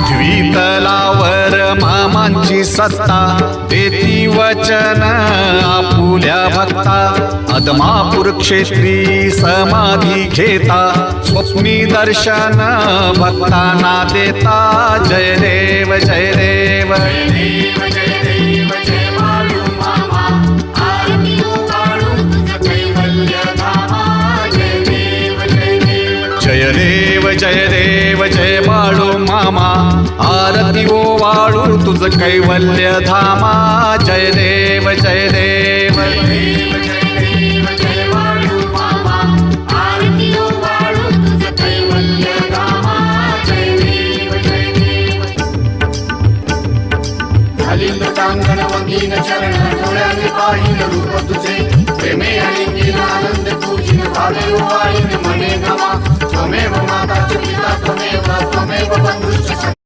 द्वितलावर मामांची सत्ता देती वचन आपुल्या भक्ता अदमापूर क्षेत्री समाधी घेता स्वप्नी दर्शन भक्तांना देता जय देव जय देव जय देव जय देव जय बाळू मामा आरती ओ वाळू तुझ कैवल्य धामा जय देव जय देव चांगण वंगीन चरण डोळ्याने पाहिन रूप तुझे प्रेमे आणि आनंद तुझी भावे वाळीन मने गमा त्वमेव माता च पिता त्वमेव बंधुश्च